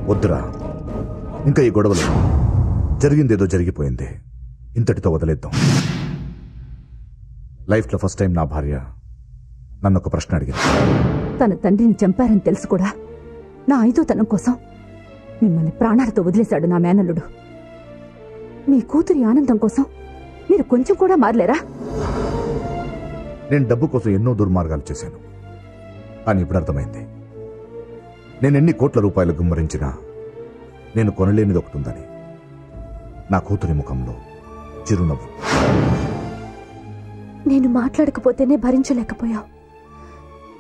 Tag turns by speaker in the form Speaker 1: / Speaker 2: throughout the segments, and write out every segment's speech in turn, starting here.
Speaker 1: వద్దురా, ఇంకా ఈ గొడవలు. జరిగిందేదో జరిగిపోయింది, ఇంతటితో వదిలేద్దాం. లైఫ్లో ఫస్ట్ టైం నా భార్య నన్ను ఒక ప్రశ్న అడిగింది.
Speaker 2: తన తండ్రిని చంపారని తెలుసు కూడా నా 5వ తనం కోసం మిమ్మల్ని ప్రాణాలతో వదిలేశాడు నా మేనల్లుడు. మీ కూతురి ఆనందం కోసం మీరు కొంచెం కూడా మారలేరా?
Speaker 1: నేను డబ్బు కోసం ఎన్నో దుర్మార్గాలు చేశాను, కానీ ఇప్పుడు అర్థమైంది. నేను ఎన్ని కోట్ల రూపాయలు గుమ్మరించినా నేను కొనలేనిది ఒకటి ఉందని. నా కూతురి ముఖంలో చిరునవ్వు.
Speaker 2: నేను మాట్లాడకపోతేనే భరించలేకపోయావు.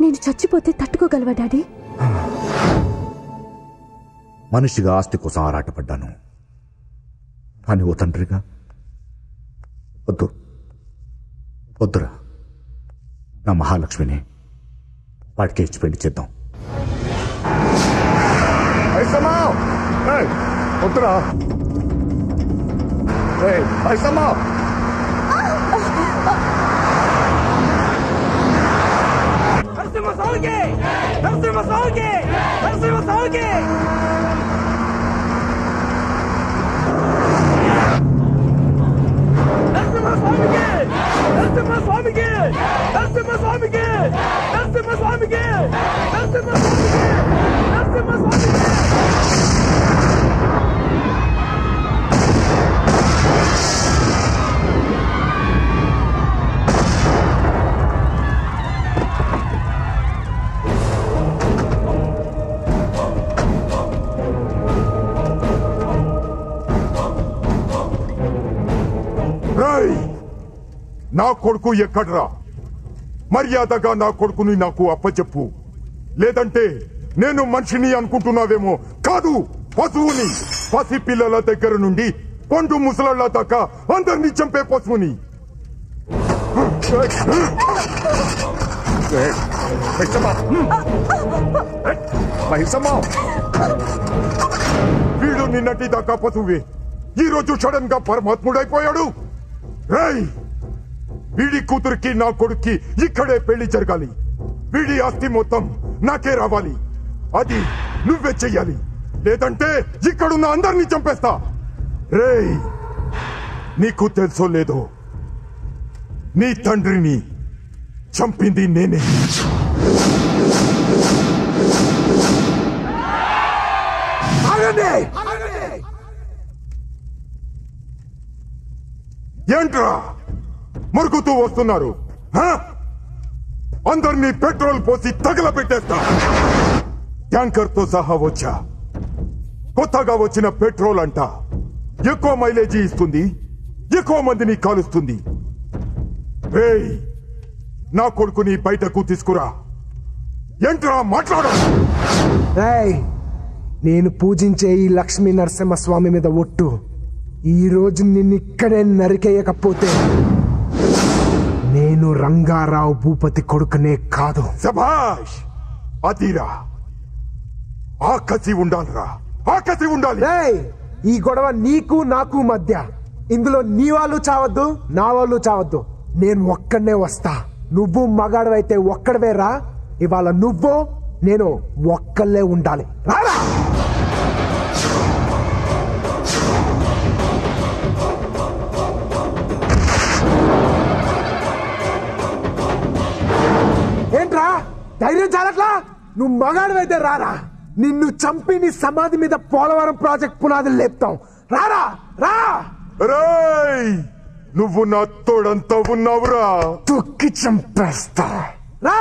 Speaker 2: నేను చచ్చిపోతే తట్టుకోగలవా డాడీ?
Speaker 1: మనిషిగా ఆస్తి కోసం ఆరాటపడ్డాను, కానీ ఓ తండ్రిగా వద్దురా. నా మహాలక్ష్మిని వాడికి ఇచ్చి పెళ్లి చేద్దాం. వద్దురా.
Speaker 3: నా కొడుకు ఎక్కడ్రా? మర్యాదగా నా కొడుకుని నాకు అప్పచెప్పు, లేదంటే నేను మనిషిని అనుకుంటున్నావేమో. కాదు, పశువుని. పసి పిల్లల దగ్గర నుండి పండు ముసలాళ్ళ దాకా అందరినీ చంపే పశువుని. వీడు నిన్నటి దాకా పశువే, ఈ రోజు సడన్ గా పరమాత్ముడైపోయాడు. వీడి కూతురికి నా కొడుక్కి ఇక్కడే పెళ్లి జరగాలి. వీడి ఆస్తి మొత్తం నాకే రావాలి. అది నువ్వే చెయ్యాలి, లేదంటే ఇక్కడున్న అందరినీ చంపేస్తా. రేయ్, నీకు తెలుసో లేదో, నీ తండ్రిని చంపింది నేనే. ఏంట్రా మురుగుతూ వస్తున్నారు? అందరినీ పెట్రోల్ పోసి తగలబెట్టేస్తా. ట్యాంకర్ తో సహా వచ్చా. కొత్తగా వచ్చిన పెట్రోల్ అంట ఎక్కువ మైలేజీ ఇస్తుంది, ఎక్కువ మందిని కాలుస్తుంది. నా కొడుకుని బయటకు తీసుకురా. ఏంట్రా మాట్లాడ?
Speaker 4: నేను పూజించే ఈ లక్ష్మీ నరసింహస్వామి మీద ఒట్టు, ఈ రోజు నిన్నిక్కడే నరికేయకపోతే నేను రంగారావు భూపతి కొడుకునే కాదు.
Speaker 3: శభాష్, అదిరా. ఆకసి ఉండాలిరా, ఆకసి ఉండాలి.
Speaker 4: ఈ గొడవ నీకు నాకు మధ్య. ఇందులో నీ వాళ్ళు చావద్దు, నా వాళ్ళు చావద్దు. నేను ఒక్కడనే వస్తా. నువ్వు మగాడవైతే ఒక్కడవే రా. ఇవాళ నువ్వు నేను ఒక్కళ్ళే ఉండాలి. రారా. ఏంట్రా ధైర్యం చాలట్లా? నువ్వు మగాడివైతే రారా. నిన్ను చంపి నీ సమాధి మీద పోలవరం ప్రాజెక్ట్ పునాదులు లేపుతాం. రారా రా.
Speaker 3: నువ్వు నా తోడంతా ఉన్నావురా.
Speaker 4: తొక్కి చంపేస్తా. రా.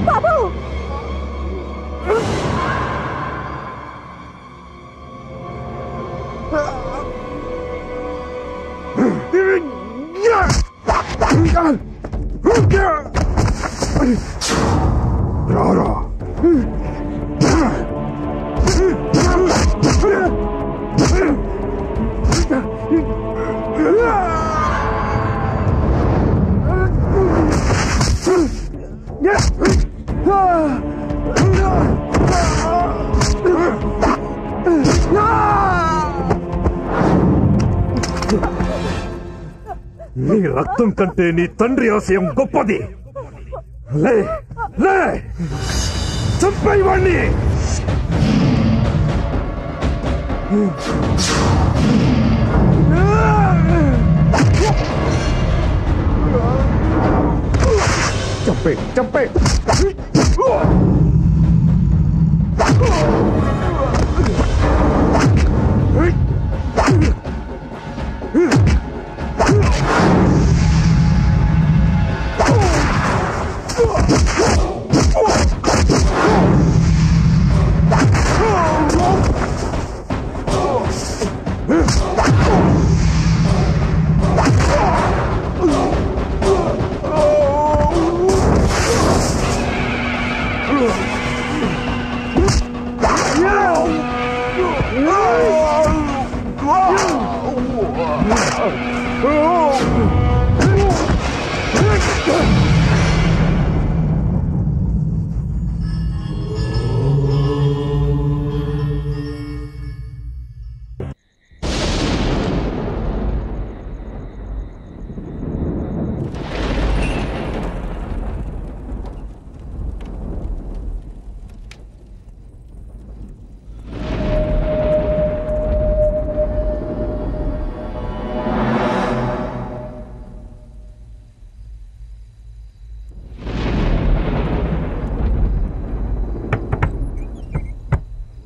Speaker 2: బాబు
Speaker 3: రారా నీ రక్తం కంటే నీ తండ్రి ఆశయం గొప్పది. లే లే చంపేవాణ్ణి. చంపే చంపే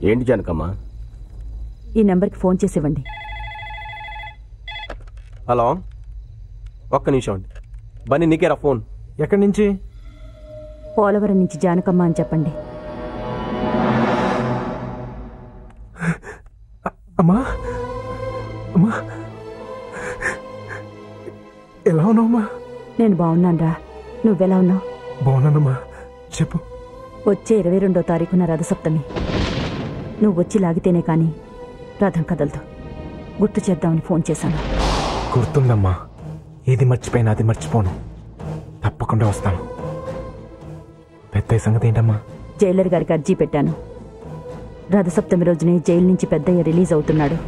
Speaker 5: ఏంటి జానకమ్మ?
Speaker 2: ఈ నెంబర్కి ఫోన్ చేసి ఇవ్వండి.
Speaker 5: హలో, ఒక్క నిమిషం అండి. బన్నీ నీకేరా ఫోన్?
Speaker 4: ఎక్కడి నుంచి?
Speaker 2: పోలవరం నుంచి జానకమ్మ అని చెప్పండి.
Speaker 4: అమ్మా అమ్మా, ఎలా ఉన్నావమ్మా?
Speaker 2: నేను బాగున్నాను రా, నువ్వెలా ఉన్నావు?
Speaker 4: బాగున్నానమ్మా, చెప్పు.
Speaker 2: వచ్చే 22వ తారీఖున రథసప్తమి. నువ్వు వచ్చి లాగితేనే కానీ రథం కదలదు. గుర్తు చేద్దామని ఫోన్ చేశాను.
Speaker 4: గుర్తుందమ్మా, ఏది మర్చిపోయినా అది మర్చిపోను. తప్పకుండా వస్తాను. పెద్దయ్య సంగతి ఏంటమ్మా?
Speaker 2: జైలర్ గారికి అర్జీ పెట్టాను. రథసప్తమి రోజునే జైలు నుంచి పెద్దయ్య రిలీజ్ అవుతున్నాడు.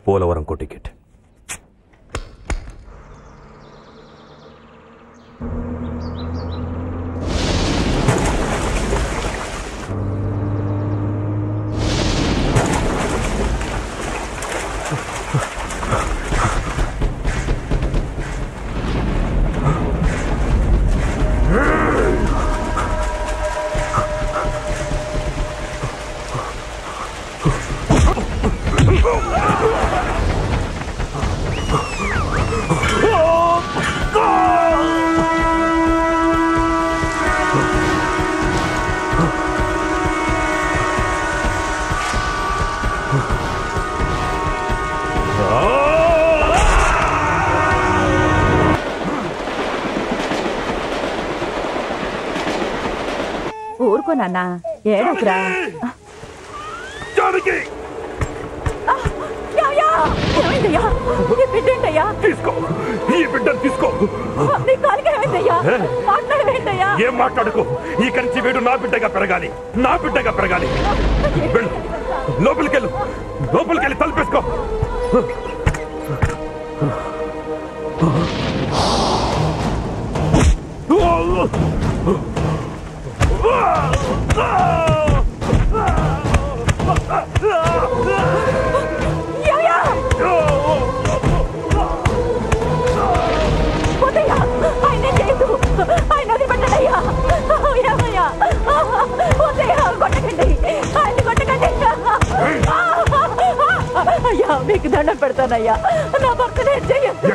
Speaker 6: పోలవరంకో టికెట్.
Speaker 2: ఊరుకో నాన్న, ఏడోకురా.
Speaker 6: తీసుకో, ఈ బిడ్డను తీసుకో. ఏం మాట్లాడుకో. ఈ కంచి వీడు నా బిడ్డగా పెరగాలి, నా బిడ్డగా పెరగాలి. వెళ్ళు, లోపలికెళ్ళు, లోపలికెళ్ళి తలుపేసుకో.
Speaker 2: అయ్యా మీకు దండం పెడతానయ్యా, నా భర్తనే చెయ్యండి.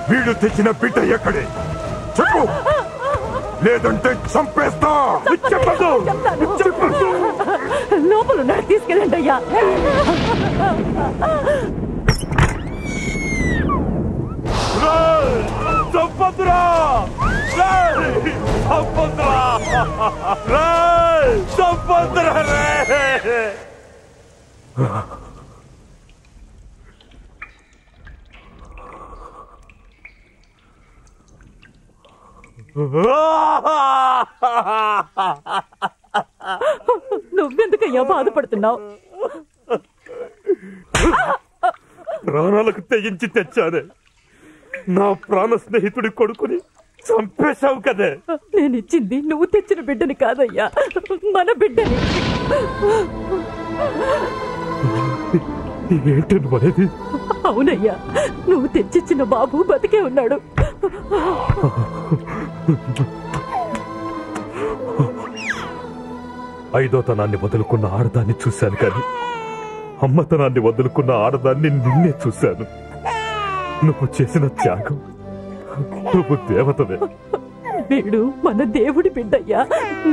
Speaker 3: వీడు తెచ్చిన బిడ్డ ఎక్కడే చెప్పు, లేదంటే చంపేస్తా.
Speaker 2: లోపల ఉన్నాడు, తీసుకెళ్ళండి అయ్యా.
Speaker 6: సంపద్రా సంపద్రా సంపద్రా రే.
Speaker 2: నువ్వెందుకయ్యా బాధపడుతున్నావు?
Speaker 6: ప్రాణాలకు తెగించి తెచ్చానే, నా ప్రాణ స్నేహితుడి కొడుకుని చంపేశావు కదే.
Speaker 2: నేనిచ్చింది నువ్వు తెచ్చిన బిడ్డని కాదయ్యా, మన బిడ్డని.
Speaker 6: ఏంటి నువ్వనేది?
Speaker 2: అవునయ్యా, నువ్వు తెచ్చిచ్చిన బాబు బతికే ఉన్నాడు.
Speaker 6: ఐదోతనాన్ని వదులుకున్న ఆడదాన్ని చూశాను, కానీ అమ్మతనాన్ని వదులుకున్న ఆడదాన్ని నిన్నే చూశాను. నువ్వు చేసిన త్యాగం, నువ్వు దేవతవే.
Speaker 2: వీడు మన దేవుడి బిడ్డయ్యా,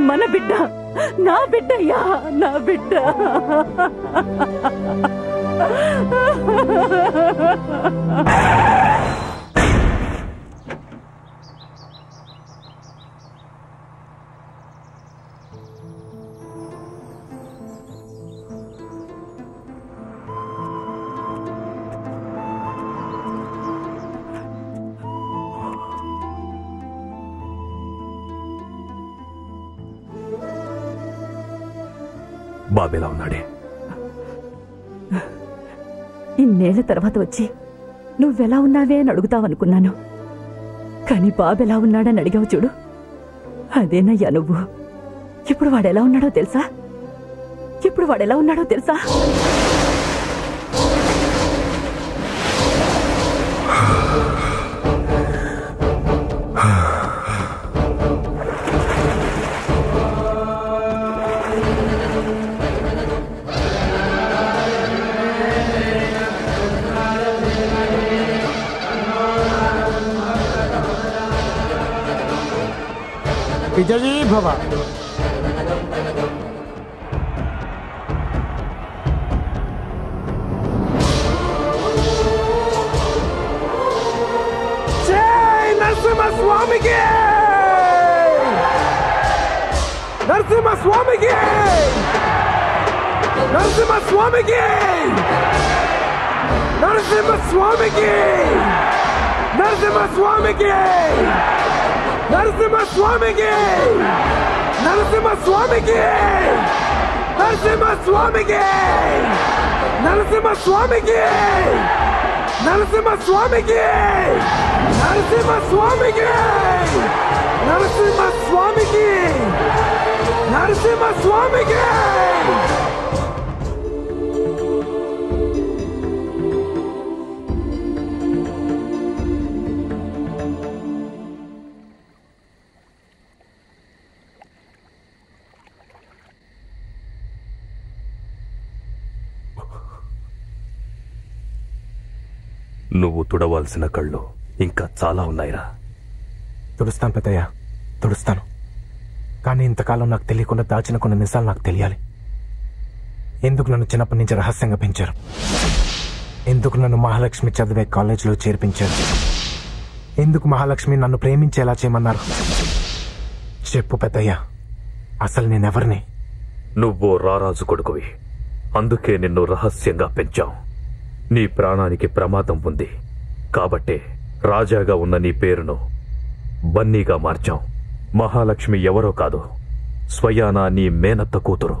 Speaker 2: మన బిడ్డ, నా బిడ్డయ్యా, నా బిడ్డ.
Speaker 6: బాబెలా ఉన్నాడే?
Speaker 2: ఇన్నేళ్ల తర్వాత వచ్చి నువ్వెలా ఉన్నావే అని అడుగుతావనుకున్నాను, కానీ బాబెలా ఉన్నాడని అడిగావు చూడు, అదేనయ్యా నువ్వు. ఇప్పుడు వాడెలా ఉన్నాడో తెలుసా? ఇప్పుడు వాడెలా ఉన్నాడో తెలుసా?
Speaker 4: విజయీ భవ. జై నరసింహస్వామికి! నరసింహస్వామికి! నరసింహస్వామికి! నరసింహస్వామికి! నరసింహస్వామికి! నరసింహస్వామికి! నరసింహస్వామికి! నరసింహస్వామికి! నరసింహస్వామికి! నరసింహస్వామికి! నరసింహస్వామికి! నరసింహస్వామికి! నరసింహస్వామికి!
Speaker 6: నువ్వు తుడవాల్సిన కళ్ళు ఇంకా చాలా ఉన్నాయిరా.
Speaker 4: తుడుస్తాను పెద్దయ్య, తుడుస్తాను. కానీ ఇంతకాలం నాకు తెలియకుండా దాచిన కొన్ని నిజాలు నాకు తెలియాలి. ఎందుకు నన్ను చిన్నప్పటి నుంచి రహస్యంగా పెంచారు? ఎందుకు నన్ను మహాలక్ష్మి చదివే కాలేజీలో చేర్పించారు? ఎందుకు మహాలక్ష్మి నన్ను ప్రేమించేలా చేయమన్నారు? చెప్పు పెద్దయ్య, అసలు నేనెవరిని?
Speaker 6: నువ్వో రారాజు కొడుకువి, అందుకే నిన్ను రహస్యంగా పెంచాం. నీ ప్రాణానికి ప్రమాదం ఉంది కాబట్టే రాజాగా ఉన్న నీ పేరును బన్నీగా మార్చాం. మహాలక్ష్మి ఎవరో కాదు, స్వయానా నీ మేనత్త కూతురు.